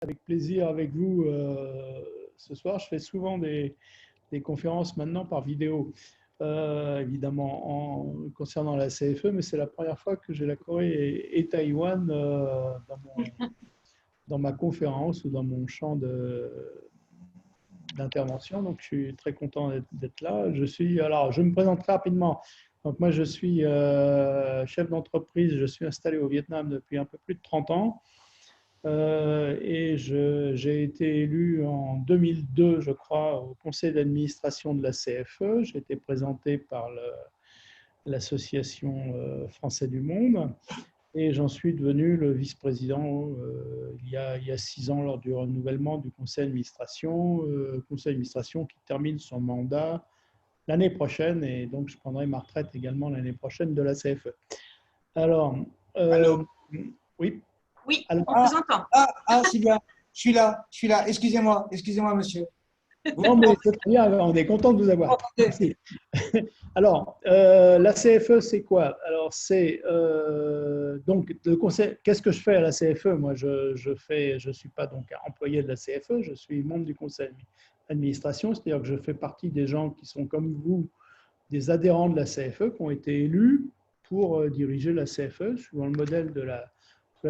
avec plaisir avec vous ce soir. Je fais souvent des conférences maintenant par vidéo, évidemment concernant la CFE, mais c'est la première fois que j'ai la Corée et Taïwan dans ma conférence ou dans mon champ d'intervention. Donc, je suis très content d'être là. Alors, je me présente très rapidement. Donc, moi, je suis chef d'entreprise. Je suis installé au Vietnam depuis un peu plus de 30 ans. Et j'ai été élu en 2002, je crois, au conseil d'administration de la CFE. J'ai été présenté par l'Association française du monde et j'en suis devenu le vice-président il y a 6 ans lors du renouvellement du conseil d'administration qui termine son mandat l'année prochaine et donc je prendrai ma retraite également l'année prochaine de la CFE. Alors, Allô? oui. Oui, Alors, on vous entend. Sylvain, je suis là. Excusez-moi, monsieur. Non, mais c'est très bien, on est content de vous avoir. Merci. Alors, la CFE, c'est quoi? Alors, c'est donc le conseil. Qu'est-ce que je fais à la CFE? Moi, je suis pas donc employé de la CFE, je suis membre du conseil d'administration, c'est-à-dire que je fais partie des gens qui sont comme vous, des adhérents de la CFE, qui ont été élus pour diriger la CFE, suivant le modèle de la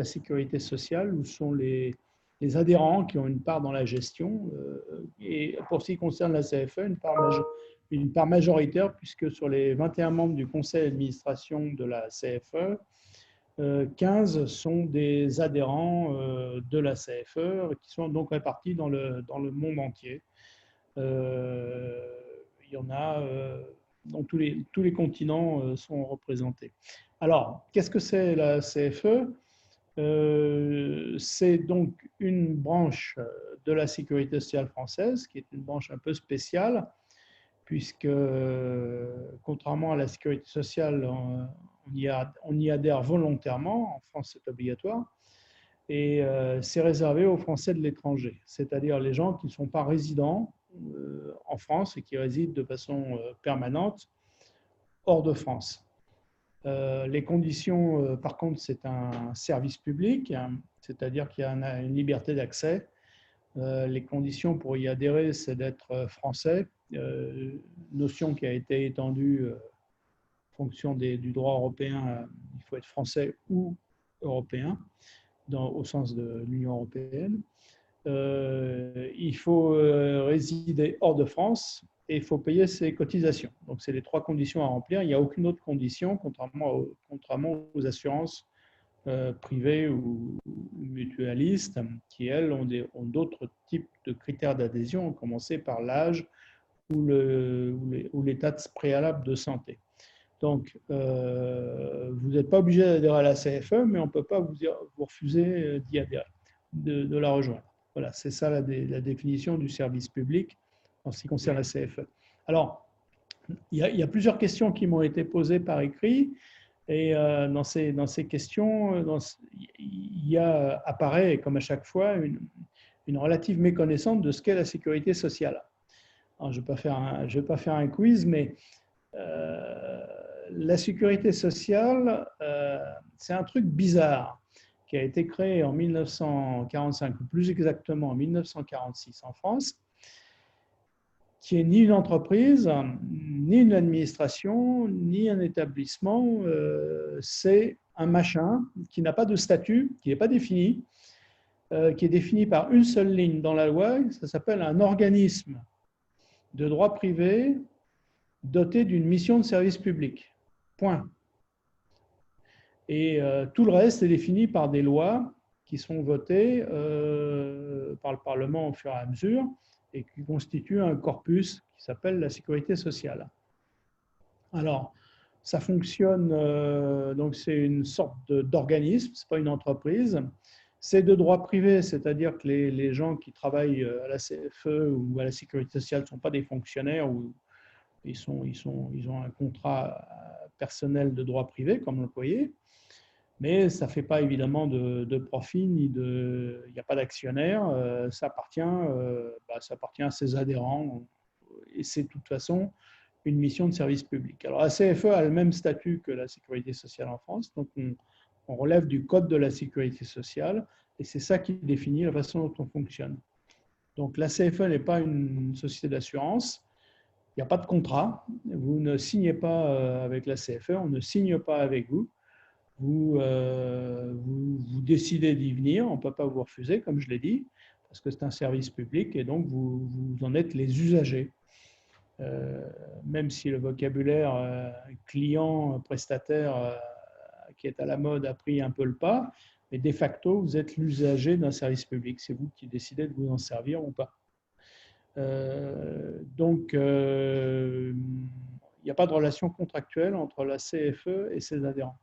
sécurité sociale, où sont les adhérents qui ont une part dans la gestion. Et pour ce qui concerne la CFE, une part majoritaire, puisque sur les 21 membres du conseil d'administration de la CFE, 15 sont des adhérents de la CFE, qui sont donc répartis dans le monde entier. Il y en a dans tous les continents sont représentés. Alors, qu'est-ce que c'est la CFE? C'est donc une branche de la sécurité sociale française, qui est une branche un peu spéciale, puisque contrairement à la sécurité sociale, on y adhère volontairement. En France, c'est obligatoire. Et c'est réservé aux Français de l'étranger, c'est-à-dire les gens qui ne sont pas résidents en France et qui résident de façon permanente hors de France. Les conditions, par contre, c'est un service public, hein, c'est-à-dire qu'il y a une liberté d'accès. Les conditions pour y adhérer, c'est d'être français, notion qui a été étendue en fonction du droit européen. Il faut être français ou européen, au sens de l'Union européenne. Il faut résider hors de France et il faut payer ses cotisations. Donc, c'est les 3 conditions à remplir. Il n'y a aucune autre condition, contrairement aux assurances privées ou mutualistes, qui, elles, ont d'autres types de critères d'adhésion, à commencer par l'âge ou l'état préalable de santé. Donc, vous n'êtes pas obligé d'adhérer à la CFE, mais on ne peut pas vous refuser d'y adhérer, de la rejoindre. Voilà, c'est ça la définition du service public en ce qui concerne la CFE. Alors, il y a plusieurs questions qui m'ont été posées par écrit. Et dans ces questions, apparaît, comme à chaque fois, une relative méconnaissance de ce qu'est la sécurité sociale. Alors, je ne vais pas faire un quiz, mais la sécurité sociale, c'est un truc bizarre qui a été créé en 1945, ou plus exactement en 1946 en France, qui est ni une entreprise, ni une administration, ni un établissement. C'est un machin qui n'a pas de statut, qui n'est pas défini, qui est défini par une seule ligne dans la loi. Ça s'appelle un organisme de droit privé doté d'une mission de service public. Point. Et tout le reste est défini par des lois qui sont votées par le Parlement au fur et à mesure et qui constituent un corpus qui s'appelle la sécurité sociale. Alors, ça fonctionne, donc c'est une sorte d'organisme, ce n'est pas une entreprise. C'est de droit privé, c'est-à-dire que les gens qui travaillent à la CFE ou à la sécurité sociale ne sont pas des fonctionnaires ou ils ont un contrat personnel de droit privé comme l'employé. Mais ça ne fait pas évidemment de profit, il n'y a pas d'actionnaire, ça appartient à ses adhérents et c'est de toute façon une mission de service public. Alors la CFE a le même statut que la sécurité sociale en France, donc on relève du code de la sécurité sociale Et c'est ça qui définit la façon dont on fonctionne. Donc la CFE n'est pas une société d'assurance, il n'y a pas de contrat, vous ne signez pas avec la CFE, on ne signe pas avec vous. Vous décidez d'y venir, on ne peut pas vous refuser, comme je l'ai dit, parce que c'est un service public et donc vous en êtes les usagers. Même si le vocabulaire client, prestataire qui est à la mode a pris un peu le pas, mais de facto, vous êtes l'usager d'un service public. C'est vous qui décidez de vous en servir ou pas. Donc, il n'y a pas de relation contractuelle entre la CFE et ses adhérents.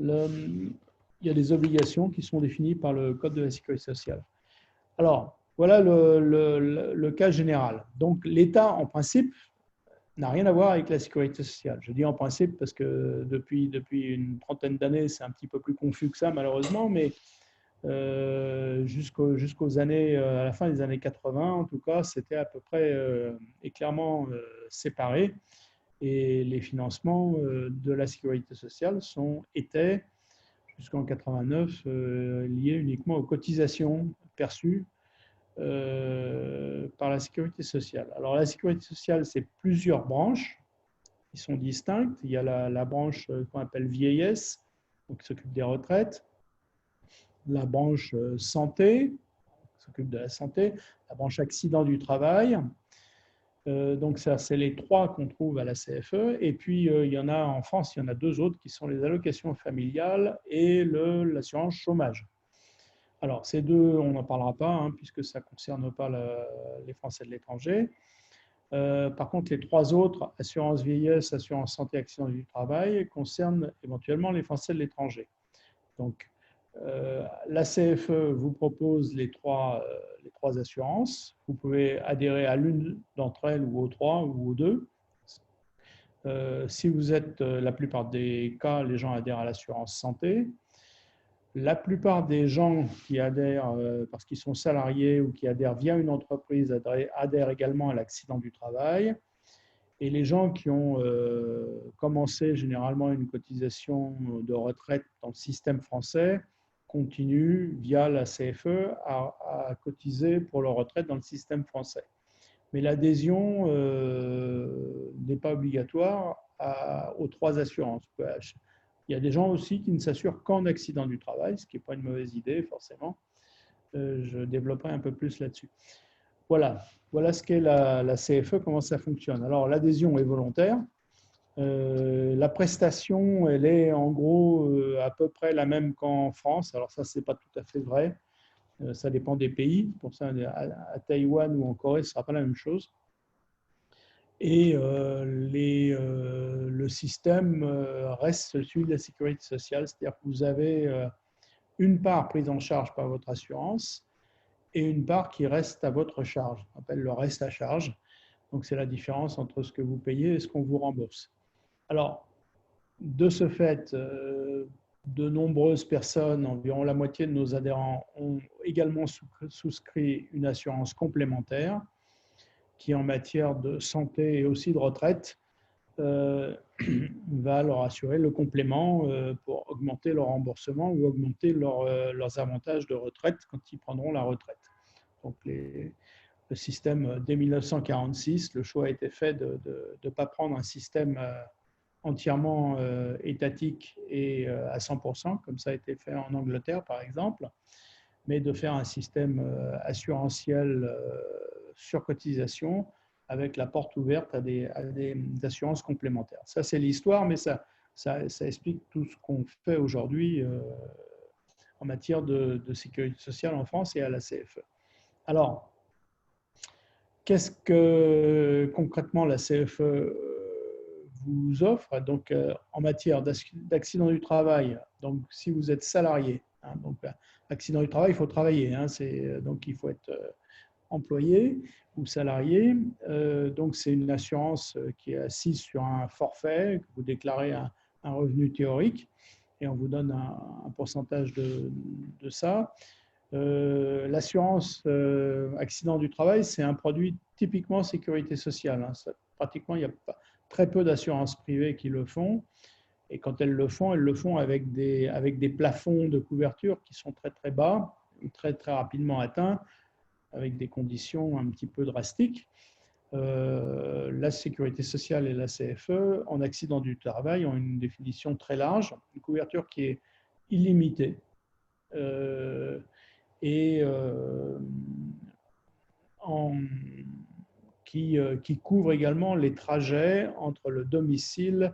Il y a des obligations qui sont définies par le Code de la sécurité sociale. Alors, voilà le cas général. Donc, l'État, en principe, n'a rien à voir avec la sécurité sociale. Je dis en principe parce que depuis une trentaine d'années, c'est un petit peu plus confus que ça, malheureusement, mais jusqu'aux années, à la fin des années 80, en tout cas, c'était à peu près et clairement séparé. Et les financements de la sécurité sociale étaient, jusqu'en 89, liés uniquement aux cotisations perçues par la sécurité sociale. Alors la sécurité sociale, c'est plusieurs branches qui sont distinctes. Il y a la branche qu'on appelle vieillesse, donc qui s'occupe des retraites, la branche santé, qui s'occupe de la santé, la branche accident du travail. Donc ça, c'est les trois qu'on trouve à la CFE. Et puis il y en a en France, il y en a deux autres qui sont les allocations familiales et l'assurance chômage. Alors, ces deux, on n'en parlera pas, puisque ça ne concerne pas les Français de l'étranger. Par contre, les trois autres, assurance vieillesse, assurance santé, accident du travail, concernent éventuellement les Français de l'étranger. Donc, la CFE vous propose les trois assurances. Vous pouvez adhérer à l'une d'entre elles ou aux trois ou aux deux. Si vous êtes, la plupart des cas, les gens adhèrent à l'assurance santé. La plupart des gens qui adhèrent parce qu'ils sont salariés ou qui adhèrent via une entreprise adhèrent également à l'accident du travail. Et les gens qui ont commencé généralement une cotisation de retraite dans le système français continuent via la CFE à cotiser pour leur retraite dans le système français. Mais l'adhésion n'est pas obligatoire aux trois assurances. Il y a des gens aussi qui ne s'assurent qu'en accident du travail, ce qui n'est pas une mauvaise idée forcément. Je développerai un peu plus là-dessus. Voilà ce qu'est la CFE, comment ça fonctionne. Alors l'adhésion est volontaire. La prestation, elle est en gros à peu près la même qu'en France. Alors ça, ce n'est pas tout à fait vrai. Ça dépend des pays. Pour ça, à Taïwan ou en Corée, ce ne sera pas la même chose. Et le système reste celui de la sécurité sociale, c'est-à-dire que vous avez une part prise en charge par votre assurance et une part qui reste à votre charge. On appelle le reste à charge. Donc, c'est la différence entre ce que vous payez et ce qu'on vous rembourse. Alors, de ce fait, de nombreuses personnes, environ la moitié de nos adhérents, ont également souscrit une assurance complémentaire qui, en matière de santé et aussi de retraite, va leur assurer le complément pour augmenter leur remboursement ou augmenter leurs avantages de retraite quand ils prendront la retraite. Donc, le système, dès 1946, le choix a été fait de ne pas prendre un système entièrement étatique et à 100%, comme ça a été fait en Angleterre, par exemple, mais de faire un système assurantiel sur cotisation avec la porte ouverte à des assurances complémentaires. Ça, c'est l'histoire, mais ça explique tout ce qu'on fait aujourd'hui en matière de sécurité sociale en France et à la CFE. Alors, qu'est-ce que concrètement la CFE vous offre? Donc, en matière d'accident du travail, donc si vous êtes salarié, donc accident du travail, il faut travailler, donc il faut être employé ou salarié. Donc, c'est une assurance qui est assise sur un forfait, que vous déclarez un revenu théorique et on vous donne un pourcentage de ça. L'assurance accident du travail, c'est un produit typiquement sécurité sociale. Pratiquement, il y a très peu d'assurances privées qui le font. Et quand elles le font avec des plafonds de couverture qui sont très très bas, très très rapidement atteints, avec des conditions un petit peu drastiques. La sécurité sociale et la CFE, en accident du travail, ont une définition très large, une couverture qui est illimitée et qui couvre également les trajets entre le domicile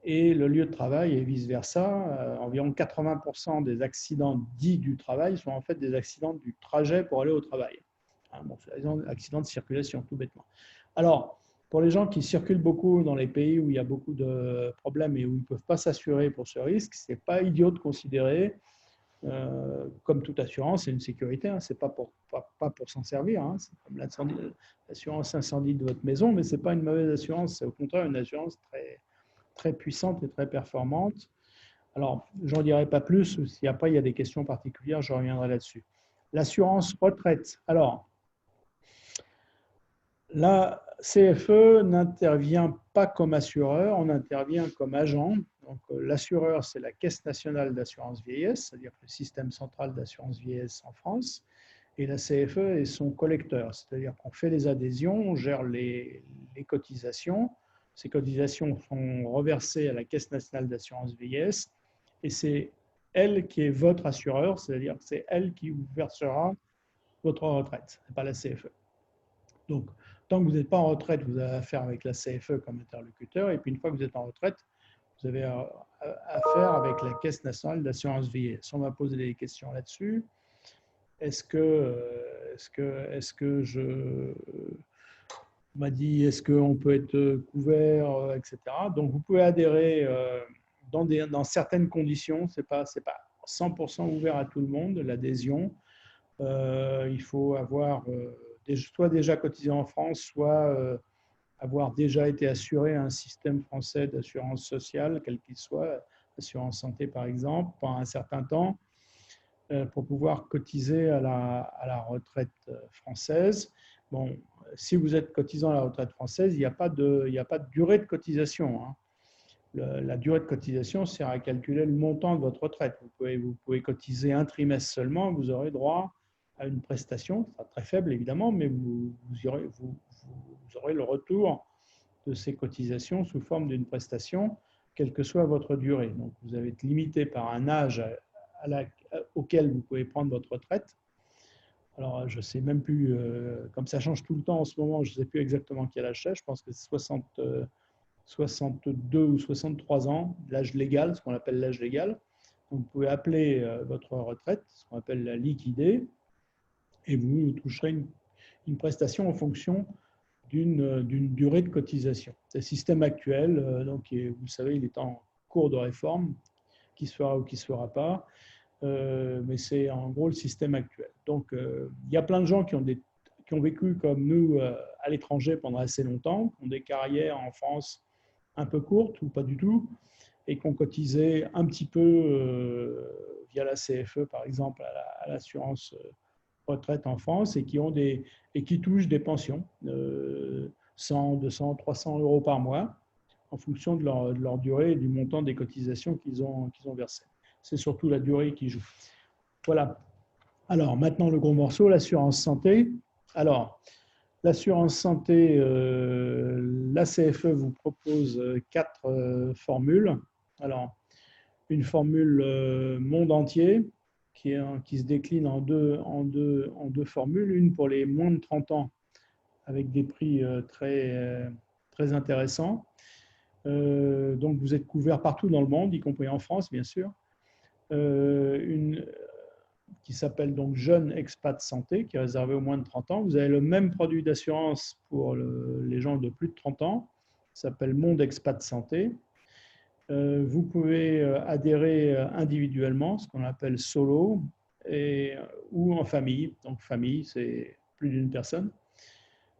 et le lieu de travail et vice-versa. Environ 80% des accidents dits du travail sont en fait des accidents du trajet pour aller au travail. Bon, c'est des accidents de circulation, tout bêtement. Alors, pour les gens qui circulent beaucoup dans les pays où il y a beaucoup de problèmes et où ils ne peuvent pas s'assurer pour ce risque, ce n'est pas idiot de considérer, comme toute assurance, c'est une sécurité, hein, ce n'est pas pour s'en servir, hein, c'est comme l'assurance incendie de votre maison, mais ce n'est pas une mauvaise assurance, c'est au contraire une assurance très, très puissante et très performante. Alors, j'en dirai pas plus, si après il y a des questions particulières, je reviendrai là-dessus. L'assurance retraite. Alors, la CFE n'intervient pas comme assureur, on intervient comme agent. Donc, l'assureur, c'est la Caisse nationale d'assurance vieillesse, c'est-à-dire le système central d'assurance vieillesse en France. Et la CFE est son collecteur, c'est-à-dire qu'on fait les adhésions, on gère les cotisations. Ces cotisations sont reversées à la Caisse nationale d'assurance vieillesse et c'est elle qui est votre assureur, c'est-à-dire que c'est elle qui vous versera votre retraite, ce n'est pas la CFE. Donc, tant que vous n'êtes pas en retraite, vous avez affaire avec la CFE comme interlocuteur, et puis une fois que vous êtes en retraite, vous avez affaire avec la Caisse nationale d'assurance vieillesse. On va poser des questions là-dessus. Est-ce que je m'a dit est-ce qu'on peut être couvert, etc. Donc vous pouvez adhérer dans certaines conditions. C'est pas 100% ouvert à tout le monde l'adhésion. Il faut avoir soit déjà cotisé en France, soit avoir déjà été assuré à un système français d'assurance sociale, quel qu'il soit, assurance santé par exemple, pendant un certain temps, pour pouvoir cotiser à la retraite française. Bon, si vous êtes cotisant à la retraite française, il n'y a pas de durée de cotisation, hein. La durée de cotisation sert à calculer le montant de votre retraite. Vous pouvez cotiser un trimestre seulement, vous aurez droit à une prestation, très faible évidemment, mais vous aurez le retour de ces cotisations sous forme d'une prestation, quelle que soit votre durée. Donc vous allez être limité par un âge auquel vous pouvez prendre votre retraite. Alors, je ne sais même plus, comme ça change tout le temps en ce moment, je ne sais plus exactement quel âge c'est, je pense que c'est 62 ou 63 ans, l'âge légal, ce qu'on appelle l'âge légal. Donc, vous pouvez appeler votre retraite, ce qu'on appelle la liquider, et vous toucherez une prestation en fonction d'une durée de cotisation. C'est le système actuel, donc vous le savez, il est en cours de réforme, qui se fera ou qui ne se fera pas, mais c'est en gros le système actuel. Donc, il y a plein de gens qui ont vécu comme nous à l'étranger pendant assez longtemps, qui ont des carrières en France un peu courtes ou pas du tout, et qui ont cotisé un petit peu via la CFE, par exemple, à l'assurance retraite en France, et qui touchent des pensions, 100, 200, 300 euros par mois, en fonction de leur durée et du montant des cotisations qu'ils ont versées. C'est surtout la durée qui joue. Voilà. Alors, maintenant, le gros morceau, l'assurance santé. Alors, l'assurance santé, la CFE vous propose 4 formules. Alors, une formule monde entier qui se décline en deux formules. Une pour les moins de 30 ans avec des prix très intéressants. Donc, vous êtes couvert partout dans le monde, y compris en France, bien sûr. Une qui s'appelle donc Jeune Expat Santé, qui est réservé aux moins de 30 ans. Vous avez le même produit d'assurance pour les gens de plus de 30 ans, qui s'appelle Monde Expat Santé. Vous pouvez adhérer individuellement, ce qu'on appelle solo, ou en famille. Donc famille, c'est plus d'une personne.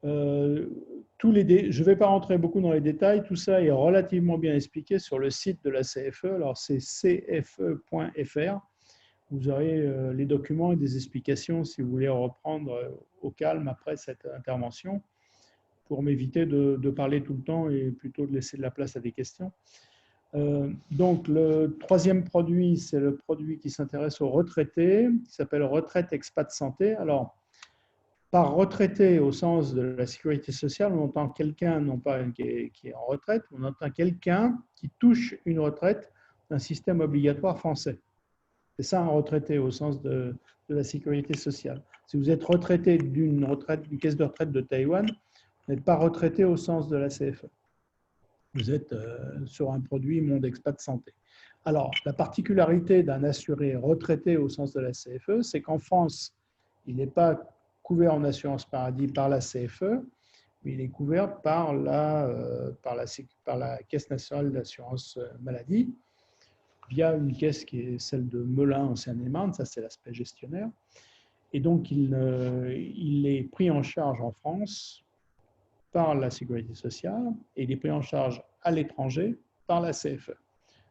Je ne vais pas rentrer beaucoup dans les détails, tout ça est relativement bien expliqué sur le site de la CFE. Alors c'est cfe.fr. Vous aurez les documents et des explications si vous voulez reprendre au calme après cette intervention, pour m'éviter de parler tout le temps et plutôt de laisser de la place à des questions. Donc, le troisième produit, c'est le produit qui s'intéresse aux retraités, qui s'appelle Retraite Expat Santé. Alors, par retraité au sens de la sécurité sociale, on entend quelqu'un, non pas qui est en retraite, on entend quelqu'un qui touche une retraite d'un système obligatoire français. C'est ça un retraité au sens de la sécurité sociale. Si vous êtes retraité d'une caisse de retraite de Taïwan, vous n'êtes pas retraité au sens de la CFE. Vous êtes sur un produit Monde Expat Santé. Alors, la particularité d'un assuré retraité au sens de la CFE, c'est qu'en France, il n'est pas couvert en assurance maladie par la CFE, mais il est couvert par la Caisse nationale d'assurance maladie, via une caisse qui est celle de Melun en Seine-et-Marne, ça c'est l'aspect gestionnaire. Et donc, il est pris en charge en France par la sécurité sociale et il est pris en charge à l'étranger par la CFE.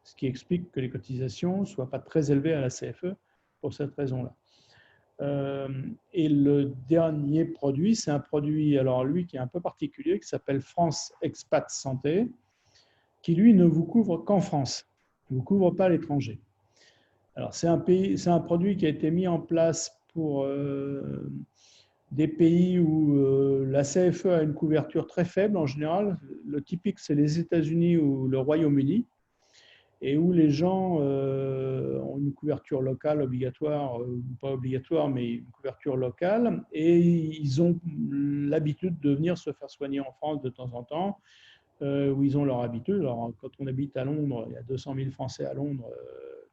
Ce qui explique que les cotisations ne soient pas très élevées à la CFE pour cette raison-là. Et le dernier produit, c'est un produit, alors lui, qui est un peu particulier, qui s'appelle France Expat Santé, qui lui ne vous couvre qu'en France, ne vous couvre pas à l'étranger. Alors c'est un produit qui a été mis en place pour des pays où la CFE a une couverture très faible en général. Le typique, c'est les États-Unis ou le Royaume-Uni, et où les gens ont une couverture locale obligatoire, ou pas obligatoire, mais une couverture locale, et ils ont l'habitude de venir se faire soigner en France de temps en temps, où ils ont leur habitude. Alors, quand on habite à Londres, il y a 200 000 Français à Londres,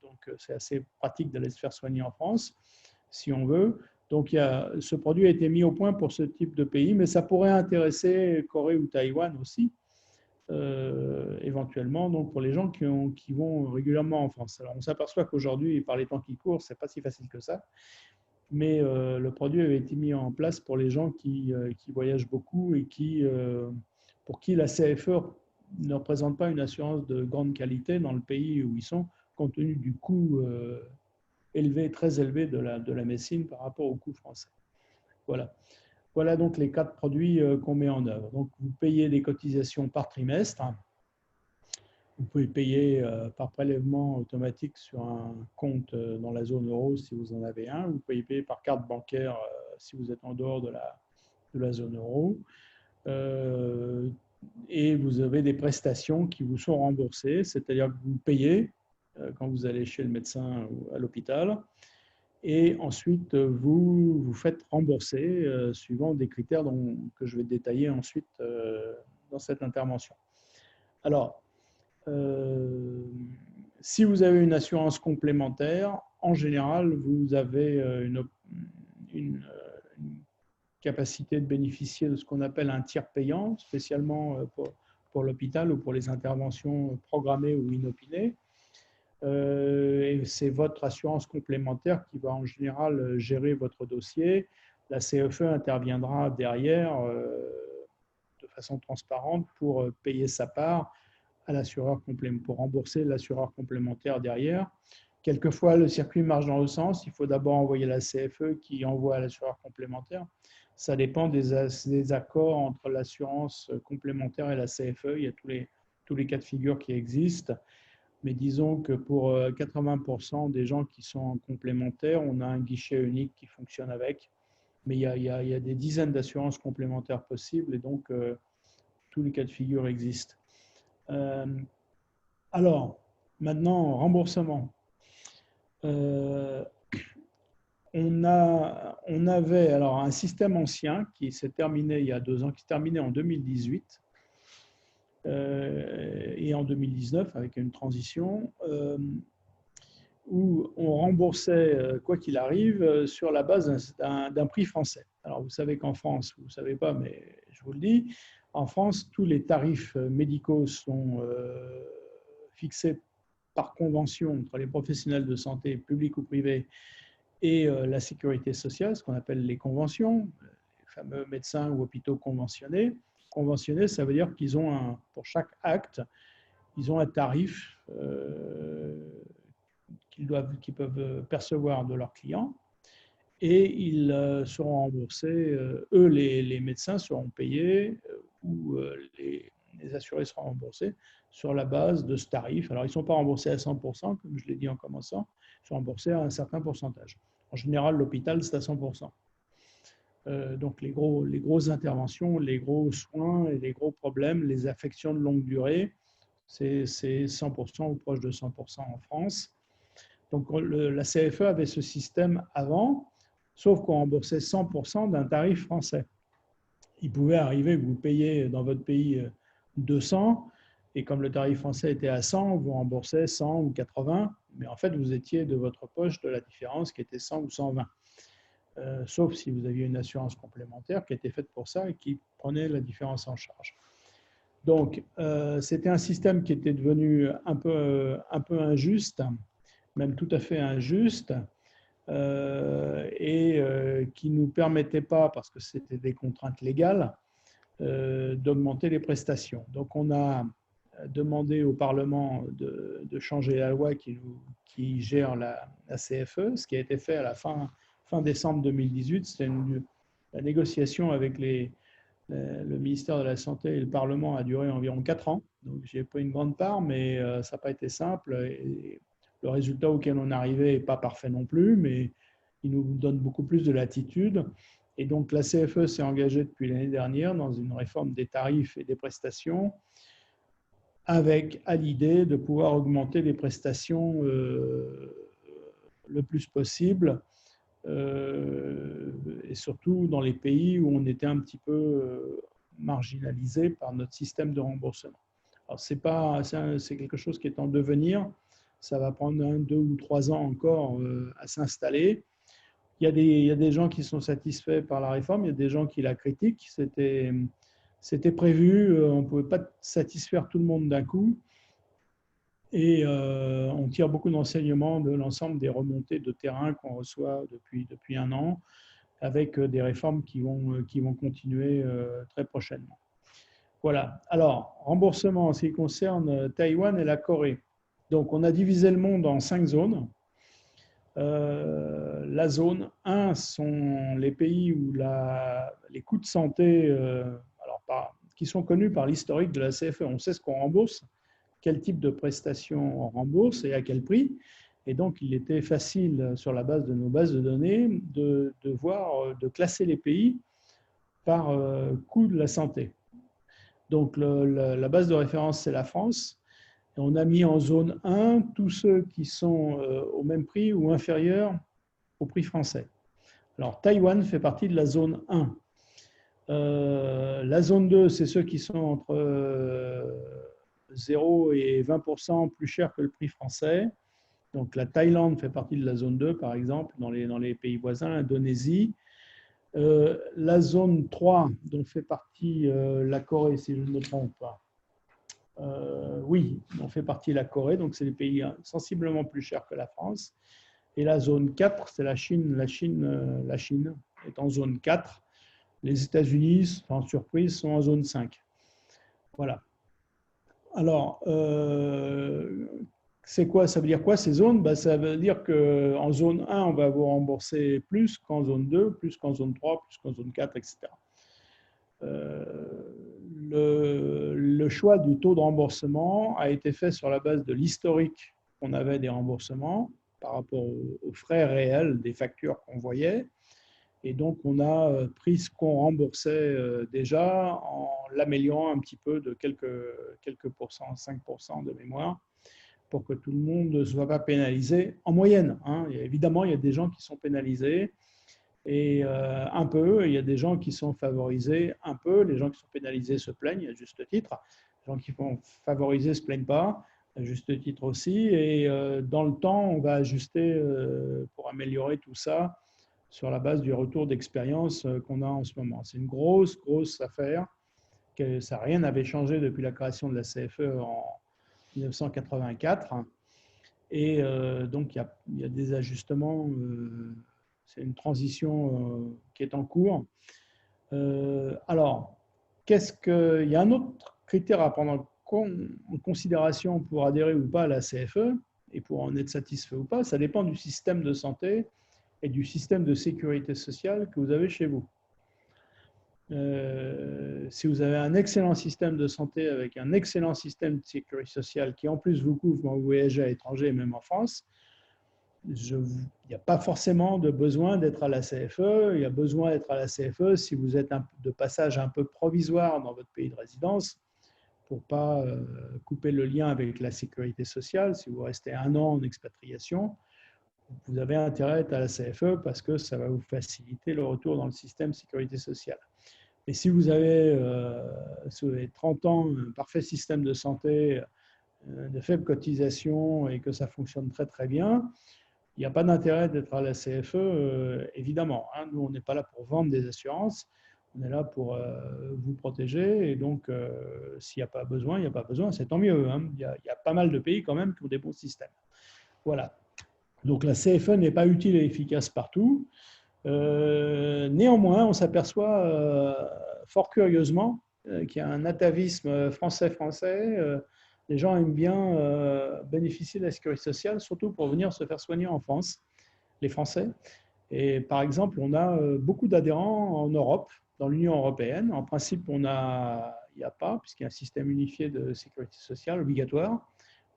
donc c'est assez pratique d'aller se faire soigner en France, si on veut. Donc, ce produit a été mis au point pour ce type de pays, mais ça pourrait intéresser Corée ou Taïwan aussi, éventuellement, donc pour les gens qui vont régulièrement en France. Alors, on s'aperçoit qu'aujourd'hui, par les temps qui courent, ce n'est pas si facile que ça, mais le produit avait été mis en place pour les gens qui voyagent beaucoup et pour qui la CFE ne représente pas une assurance de grande qualité dans le pays où ils sont, compte tenu du coût élevé, très élevé de la médecine par rapport au coût français. Voilà. Voilà donc les 4 produits qu'on met en œuvre. Donc, vous payez des cotisations par trimestre. Vous pouvez payer par prélèvement automatique sur un compte dans la zone euro si vous en avez un. Vous pouvez payer par carte bancaire si vous êtes en dehors de la zone euro. Et vous avez des prestations qui vous sont remboursées, c'est-à-dire que vous payez quand vous allez chez le médecin ou à l'hôpital. Et ensuite, vous vous faites rembourser suivant des critères que je vais détailler ensuite dans cette intervention. Alors, si vous avez une assurance complémentaire, en général, vous avez une capacité de bénéficier de ce qu'on appelle un tiers payant, spécialement pour l'hôpital ou pour les interventions programmées ou inopinées. Et c'est votre assurance complémentaire qui va en général gérer votre dossier. La CFE interviendra derrière de façon transparente pour payer sa part à l'assureur complémentaire, pour rembourser l'assureur complémentaire derrière. Quelquefois, le circuit marche dans le sens. Il faut d'abord envoyer la CFE qui envoie à l'assureur complémentaire. Ça dépend des accords entre l'assurance complémentaire et la CFE. Il y a tous les cas de figure qui existent. Mais disons que pour 80% des gens qui sont en complémentaire, on a un guichet unique qui fonctionne avec. Mais il y a des dizaines d'assurances complémentaires possibles et donc tous les cas de figure existent. Alors, maintenant, remboursement. On avait alors un système ancien qui s'est terminé il y a 2 ans, qui s'est terminé en 2018 et en 2019 avec une transition où on remboursait, quoi qu'il arrive, sur la base d'un prix français. Alors, vous savez qu'en France, vous ne savez pas, mais je vous le dis, en France, tous les tarifs médicaux sont fixés par convention entre les professionnels de santé, publics ou privés, et la sécurité sociale, ce qu'on appelle les conventions, les fameux médecins ou hôpitaux conventionnés. Conventionnés, ça veut dire qu'ils ont pour chaque acte, ils ont un tarif qu'ils peuvent percevoir de leurs clients et ils seront remboursés. Eux, les médecins seront payés ou les assurés seront remboursés sur la base de ce tarif. Alors, ils ne sont pas remboursés à 100%, comme je l'ai dit en commençant, ils sont remboursés à un certain pourcentage. En général, l'hôpital, c'est à 100%. Donc, les grosses interventions, les gros soins et les gros problèmes, les affections de longue durée, c'est 100% ou proche de 100% en France. Donc, la CFE avait ce système avant, sauf qu'on remboursait 100% d'un tarif français. Il pouvait arriver que vous payiez dans votre pays 200, et comme le tarif français était à 100, vous remboursez 100 ou 80, mais en fait, vous étiez de votre poche de la différence qui était 100 ou 120. Sauf si vous aviez une assurance complémentaire qui était faite pour ça et qui prenait la différence en charge. Donc, c'était un système qui était devenu un peu injuste, même tout à fait injuste, et qui ne nous permettait pas, parce que c'était des contraintes légales, d'augmenter les prestations. Donc, on a demandé au Parlement de changer la loi qui gère la CFE, ce qui a été fait à la fin décembre 2018. C'était la négociation avec le ministère de la Santé et le Parlement a duré environ 4 ans. Donc, je n'ai pas une grande part, mais ça n'a pas été simple. Et le résultat auquel on arrivait n'est pas parfait non plus, mais il nous donne beaucoup plus de latitude. Et donc, la CFE s'est engagée depuis l'année dernière dans une réforme des tarifs et des prestations, avec à l'idée de pouvoir augmenter les prestations le plus possible, et surtout dans les pays où on était un petit peu marginalisé par notre système de remboursement. Alors, c'est quelque chose qui est en devenir. Ça va prendre 1, 2 ou 3 ans encore à s'installer. Il y a des gens qui sont satisfaits par la réforme, il y a des gens qui la critiquent. C'était prévu, on ne pouvait pas satisfaire tout le monde d'un coup. Et on tire beaucoup d'enseignements de l'ensemble des remontées de terrain qu'on reçoit depuis 1 an, avec des réformes qui vont continuer très prochainement. Voilà. Alors, remboursement en ce qui concerne Taïwan et la Corée. Donc, on a divisé le monde en 5 zones. La zone 1 sont les pays où les coûts de santé, qui sont connus par l'historique de la CFE. On sait ce qu'on rembourse, quel type de prestations on rembourse et à quel prix. Et donc, il était facile, sur la base de nos bases de données, de classer les pays par coût de la santé. Donc, la base de référence, c'est la France. Et on a mis en zone 1 tous ceux qui sont au même prix ou inférieurs au prix français. Alors, Taïwan fait partie de la zone 1. La zone 2, c'est ceux qui sont entre 0 et 20% plus cher que le prix français. Donc, la Thaïlande fait partie de la zone 2, par exemple, dans les pays voisins, l'Indonésie. La zone 3, dont fait partie la Corée, si je ne me trompe pas. Oui, dont fait partie la Corée, donc c'est des pays sensiblement plus chers que la France. Et la zone 4, c'est la Chine. La Chine est en zone 4. Les États-Unis, sans surprise, sont en zone 5. Voilà. Alors, c'est quoi? Ça veut dire quoi ces zones? Ben, ça veut dire qu'en zone 1, on va vous rembourser plus qu'en zone 2, plus qu'en zone 3, plus qu'en zone 4, etc. Le choix du taux de remboursement a été fait sur la base de l'historique qu'on avait des remboursements par rapport aux frais réels des factures qu'on voyait. Et donc, on a pris ce qu'on remboursait déjà en l'améliorant un petit peu de quelques pourcents, 5% de mémoire, pour que tout le monde ne soit pas pénalisé en moyenne. Hein. Évidemment, il y a des gens qui sont pénalisés et un peu, il y a des gens qui sont favorisés un peu. Les gens qui sont pénalisés se plaignent à juste titre. Les gens qui sont favorisés ne se plaignent pas, à juste titre aussi. Et dans le temps, on va ajuster pour améliorer tout ça sur la base du retour d'expérience qu'on a en ce moment. C'est une grosse affaire. Ça n'avait changé depuis la création de la CFE en 1984. Et donc, il y a des ajustements. C'est une transition qui est en cours. Alors, il y a un autre critère à prendre en considération pour adhérer ou pas à la CFE et pour en être satisfait ou pas. Ça dépend du système de santé et du système de sécurité sociale que vous avez chez vous. Si vous avez un excellent système de santé avec un excellent système de sécurité sociale qui en plus vous couvre quand vous voyagez à l'étranger, même en France, il n'y a pas forcément de besoin d'être à la CFE. Il y a besoin d'être à la CFE si vous êtes de passage un peu provisoire dans votre pays de résidence pour ne pas couper le lien avec la sécurité sociale. Si vous restez 1 an en expatriation, vous avez intérêt à être à la CFE parce que ça va vous faciliter le retour dans le système sécurité sociale. Et si vous avez 30 ans, un parfait système de santé, de faibles cotisations et que ça fonctionne très très bien, il n'y a pas d'intérêt d'être à la CFE, évidemment. Hein. Nous, on n'est pas là pour vendre des assurances, on est là pour vous protéger. Et donc, s'il n'y a pas besoin, il n'y a pas besoin, c'est tant mieux. Hein. Il y a pas mal de pays quand même qui ont des bons systèmes. Voilà. Donc, la CFE n'est pas utile et efficace partout. Néanmoins, on s'aperçoit fort curieusement qu'il y a un atavisme français. Les gens aiment bien bénéficier de la sécurité sociale, surtout pour venir se faire soigner en France, les Français. Et par exemple, on a beaucoup d'adhérents en Europe, dans l'Union européenne. En principe, il n'y a pas, puisqu'il y a un système unifié de sécurité sociale obligatoire.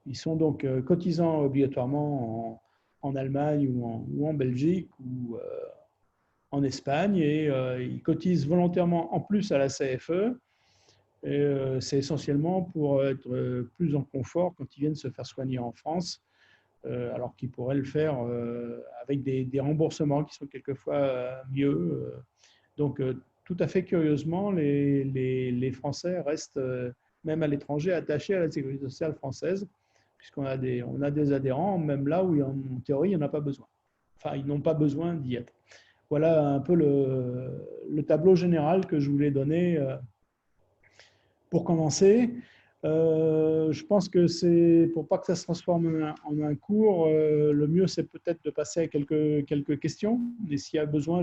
Ils sont donc cotisants obligatoirement en Allemagne ou en Belgique ou en Espagne, et ils cotisent volontairement en plus à la CFE. C'est essentiellement pour être plus en confort quand ils viennent se faire soigner en France, alors qu'ils pourraient le faire avec des remboursements qui sont quelquefois mieux. Donc, tout à fait curieusement, les Français restent, même à l'étranger, attachés à la sécurité sociale française, puisqu'on a des adhérents, même là où, en théorie, il n'y en a pas besoin. Enfin, ils n'ont pas besoin d'y être. Voilà un peu le tableau général que je voulais donner pour commencer. Je pense que c'est, pour pas que ça se transforme en un cours, le mieux c'est peut-être de passer à quelques questions. Et s'il y a besoin,